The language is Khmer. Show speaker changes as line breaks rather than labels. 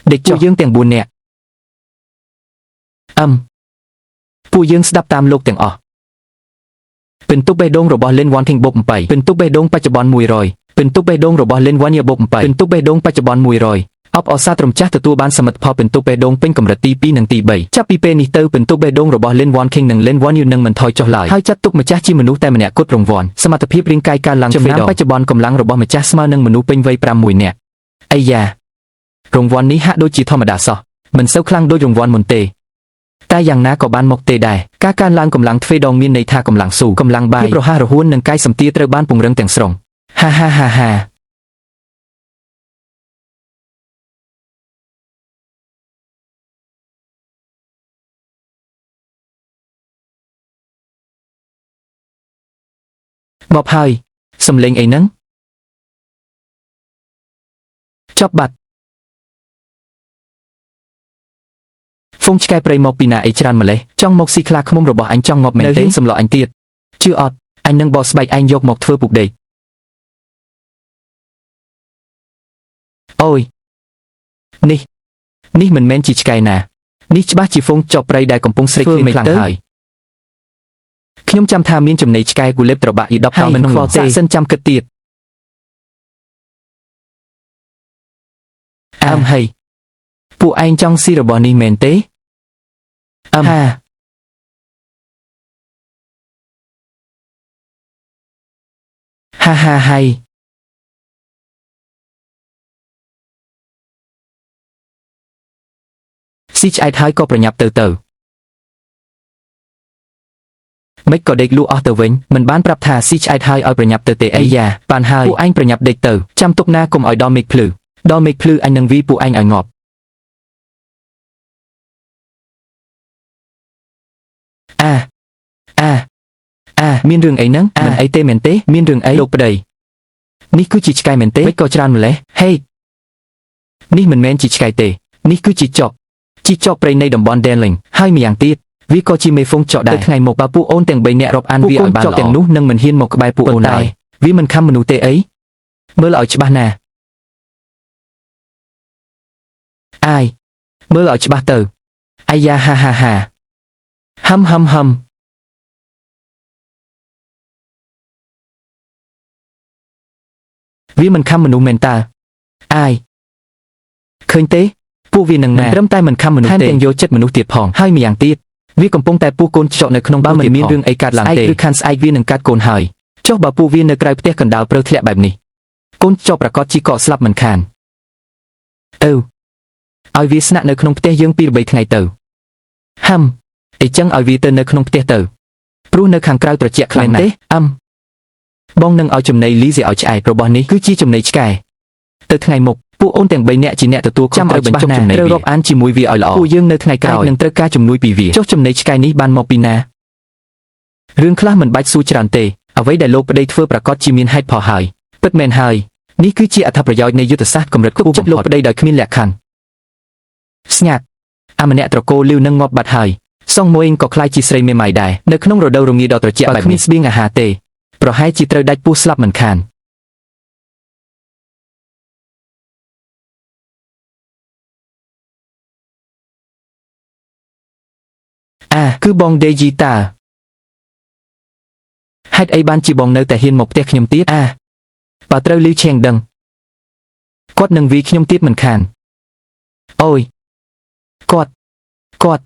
เด็กผู้ยื่งแต่งบุญเนี่ยผู้ยื่งสดับตามโลกแต่งออกเป็นตุ๊กใบดงរបស់លេនវ៉ាន់ធីងបុក7เป็นตุ๊กใบดงปัจจุบัน100เป็นตุ๊กใบดงរបស់លេនវ៉ាន់យាបុក7เป็นตุ๊กใบดงปัจจุบัน100អបអសាត្រមចាស់ទទួលបានសមិទ្ធផលเป็นตุ๊กใบดงពេញកម្រិតទី2និងទី3ចាប់ពីពេលនេះទៅเป็นตุ๊កใบดงរបស់លេនវ៉ាន់ King និងលេនវ៉ាន់យូនឹងមិនថយចុះឡើយហើយចាត់ទុកម្ចាស់ជាមនុស្សតែម្នាក់គត់រង្វាន់សមត្ថភាពរាងកាយកើនឡើងចំណាំបច្ចុប្បន្នកម្លាំងរបស់ម្ចាស់ស្មើនឹងមនុស្សពេញវ័យ6នាក់អាយ៉ារង្វាន់នេះហាក់ដូចជាធម្មតាសោះមិនសូវខ្លាំងដូចរង្វាន់មុនទេតែយ៉ាងណាក៏បានមកទេដែរការកើនឡើងកម្លាំងទ្វេដងមានន័យថាកម្លាំងស៊ូកម្លាំងបាយភាពរហ័សរហួននិងកាយសម្ទាត្រូវបានពង្រឹងទាំងស្រុងហាមកហើយសំលេងអីហ្នឹងចប់បាត់ហ្វុងឆ្កែព្រៃមកពីណាអីច្រើនម្លេះចង់មកស៊ីខ្លាឃ្មុំរបស់អញចង់ងាប់មែនទេសម្លអញទៀតជឿអត់អញនឹងបោះស្បែកឯងយកមកធ្វើពុកដេកអូយនេះមិនមែនជាឆ្កែណានេះច្បាស់ជាហ្វុងចប់ព្រៃដែលកំពុងស្រេកឃ្លានខ្លាំងហើយខ្ញុំចាំថាមានចំណីឆ្កែគូលេបត្របាក់យី10តោនមិនខ្វល់ទេសិនចាំគិតទៀតហេពួកឯងចង់ស៊ីរបស់នេះមែនទេហើយស៊ីឆ្អែតហើយក៏ប្រញាប់ទៅមិនក៏ដេកលក់អស់ទៅវិញមិនបានប្រាប់ថាស៊ីឆ្អែតហើយឲ្យប្រញាប់ទៅទេអីយ៉ាបានហើយពួកឯងប្រញាប់ដេកទៅចាំទុកណាកុំឲ្យដល់មេឃភ្លឺអញនឹងវីពួកឯងឲ្យងាប់មានរឿងអីហ្នឹងមិនអីទេមែនទេមានរឿងអីលោកប្តីនេះគឺជាឆ្កែមែនទេមិនក៏ច្រើនម្លេះហេនេះមិនមែនជាឆ្កែទេនេះគឺជាចប់ព្រៃនៃតំបន់ Darling ហើយម្យ៉ាងទៀតវាក៏ជាមេហ្វុងចក់ដែរថ្ងៃមកបើពួកអូនទាំង3នាក់រាប់អានវាឲ្យបានល្អទាំងនោះនឹងមិនហ៊ានមកក្បែរពួកអូនឡើយវាមិនខំមនុស្សទេអីមើលឲ្យច្បាស់ណាមើលឲ្យច្បាស់ទៅអាយ៉ាហាហឹមវាមិនខំមនុស្សមែនតើឃើញទេពួកវានឹងណាត្រឹមតែមិនខំមនុស្សទេទាំងយកចិត្តមនុស្សទៀតផងហើយម្យ៉ាងទៀតវាកំពុងតែពោះកូនចក់នៅក្នុងបើមិនមានរឿងអីកើតឡើងទេឬខានស្អែកវានឹងកាត់កូនហើយចុះបើពួកវានៅក្រៅផ្ទះកណ្ដាលព្រៅធ្លាក់បែបនេះកូនចក់ប្រកាសជីកកស្លាប់មិនខានឲ្យវាស្នាក់នៅក្នុងផ្ទះយើង2 3ថ្ងៃទៅអីចឹងឲ្យវាទៅនៅក្នុងផ្ទះទៅព្រោះនៅខាងក្រៅត្រជាក់ខ្លាំងណាស់បងនឹងឲ្យចំណីលីស៊ីឲ្យឆ្អែតរបស់នេះគឺជាចំណីឆ្កែទៅថ្ងៃមុខពួកអូនទាំង3នាក់ជាអ្នកទទួលខុសត្រូវបញ្ចុះចំណីត្រូវរាប់អានជាមួយវាឲ្យល្អពួកយើងនៅថ្ងៃក្រោយនឹងត្រូវការជំនួយពីវាចុះចំណីឆ្កែនេះបានមកពីណារឿងខ្លះមិនបាច់សួរច្រើនទេអ្វីដែលលោកប្តីធ្វើប្រកាសជាមានហេតុផលហើយពិតមែនហើយនេះគឺជាអត្ថប្រយោជន៍នៃយុទ្ធសាស្ត្រកម្រិតខ្ពស់ចិត្តលោកប្តីដោយគ្មានលក្ខខណ្ឌស្ងាត់ម្នាក់ត្រកូលលីវនឹងងាប់បាត់ហើយសងមួយក៏ខ្លាចជាស្រីមេម៉ាយដែរនៅក្នុងរដូវរងាដ៏ត្រជាក់បែបនេះស្បៀងអាហារទេប្រហែលជាត្រូវដាច់ពោះស្លាប់មិនខានគឺបងដេជីតាហេតុអីបានជាបងនៅតែហ៊ានមកផ្ទះខ្ញុំទៀតបើត្រូវលីឆេងដឹងគាត់នឹងវាយខ្ញុំទៀតមិនខានអូយគាត់